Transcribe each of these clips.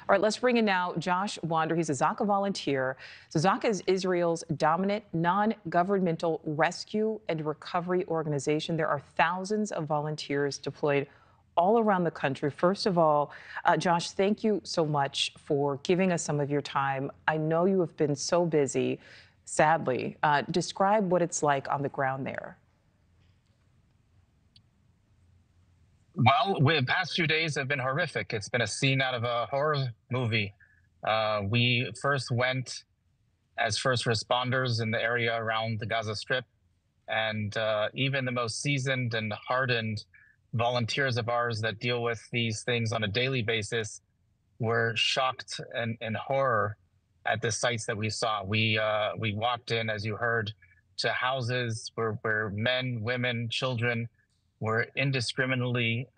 All right, let's bring in now Josh Wander. He's a ZAKA volunteer. So ZAKA is Israel's dominant non-governmental rescue and recovery organization. There are thousands of volunteers deployed all around the country. First of all, Josh, thank you so much for giving us some of your time. I know you have been so busy, sadly. Describe what it's like on the ground there. Well, the past few days have been horrific. It's been a scene out of a horror movie. We first went as first responders in the area around the Gaza Strip, and even the most seasoned and hardened volunteers of ours that deal with these things on a daily basis were shocked and in horror at the sights that we saw. We walked in, as you heard, to houses where men, women, children were indiscriminately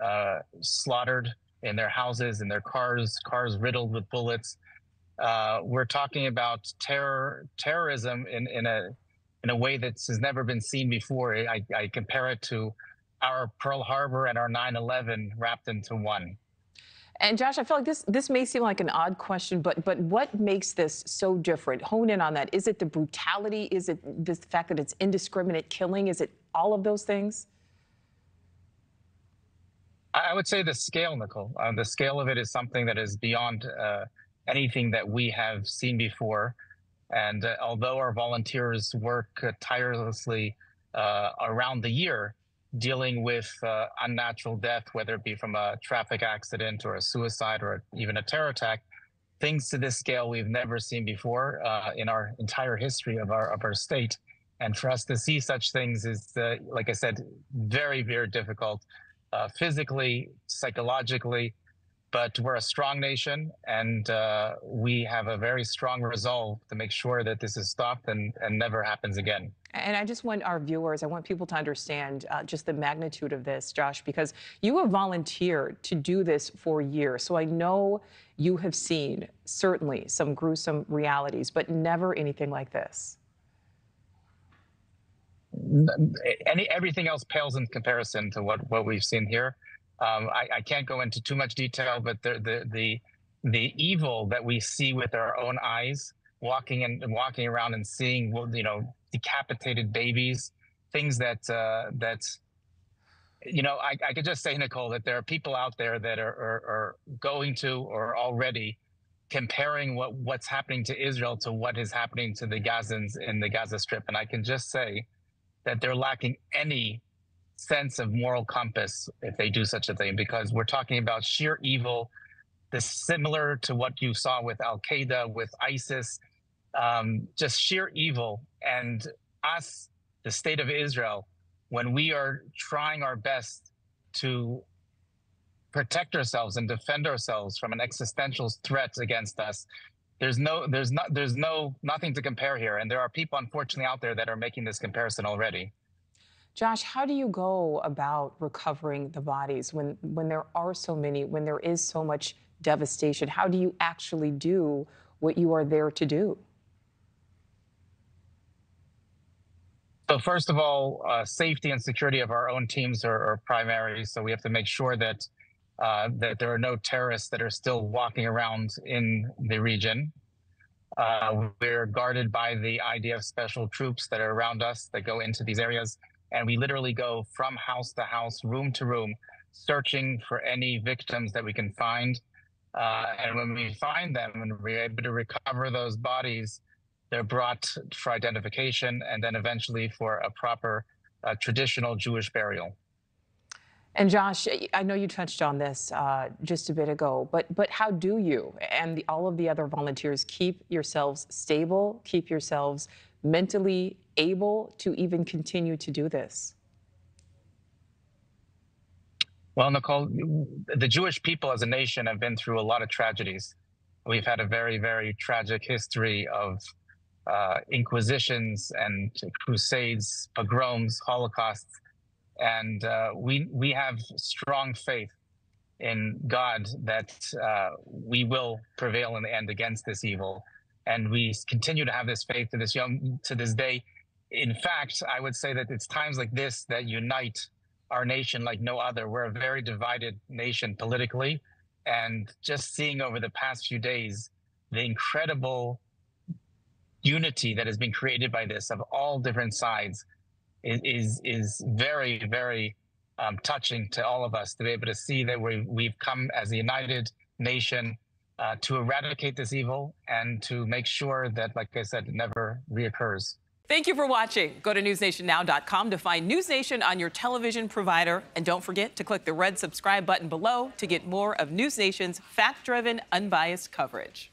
slaughtered in their houses, in their cars riddled with bullets. We're talking about terrorism in a way that has never been seen before. I compare it to our Pearl Harbor and our 9/11 wrapped into one. And Josh, I feel like this may seem like an odd question, but what makes this so different? Hone in on that. Is it the brutality? Is it the fact that it's indiscriminate killing? Is it all of those things? I would say the scale, Nichole. The scale of it is something that is beyond anything that we have seen before. And although our volunteers work tirelessly around the year, dealing with unnatural death, whether it be from a traffic accident or a suicide or even a terror attack, things to this scale we've never seen before in our entire history of our state. And for us to see such things is, like I said, very, very difficult. Physically, psychologically, but we're a strong nation, and we have a very strong resolve to make sure that this is stopped and never happens again. And I just want our viewers, I want people to understand just the magnitude of this, Josh, because you have volunteered to do this for years. So I know you have seen certainly some gruesome realities, but never anything like this. Everything else pales in comparison to what we've seen here. I can't go into too much detail, but the evil that we see with our own eyes, walking around and seeing, decapitated babies, things that I could just say, Nichole, that there are people out there that are going to or already comparing what's happening to Israel to what is happening to the Gazans in the Gaza Strip, and I can just say that they're lacking any sense of moral compass if they do such a thing, because we're talking about sheer evil, this similar to what you saw with Al-Qaeda, with ISIS, just sheer evil. And us, the state of Israel, when we are trying our best to protect ourselves and defend ourselves from an existential threat against us, there's nothing to compare here. And there are people, unfortunately, out there that are making this comparison already. Josh, how do you go about recovering the bodies when there are so many, when there is so much devastation? How do you actually do what you are there to do? So first of all, safety and security of our own teams are primary. So we have to make sure that that there are no terrorists that are still walking around in the region. We're guarded by the IDF special troops that are around us that go into these areas. And we literally go from house to house, room to room, searching for any victims that we can find. And when we find them and we're able to recover those bodies, they're brought for identification and then eventually for a proper traditional Jewish burial. And Josh, I know you touched on this just a bit ago, but how do you and all of the other volunteers keep yourselves stable, keep yourselves mentally able to even continue to do this? Well, Nichole, the Jewish people as a nation have been through a lot of tragedies. We've had a very, very tragic history of inquisitions and crusades, pogroms, holocausts. And we have strong faith in God that we will prevail in the end against this evil. And we continue to have this faith to this day. In fact, I would say that it's times like this that unite our nation like no other. We're a very divided nation politically, And just seeing over the past few days the incredible unity that has been created by this of all different sides is very, very touching to all of us to be able to see that we've come as a united nation to eradicate this evil and to make sure that, like I said, it never reoccurs. Thank you for watching. Go to newsnationnow.com to find News Nation on your television provider. And don't forget to click the red subscribe button below to get more of News Nation's fact-driven, unbiased coverage.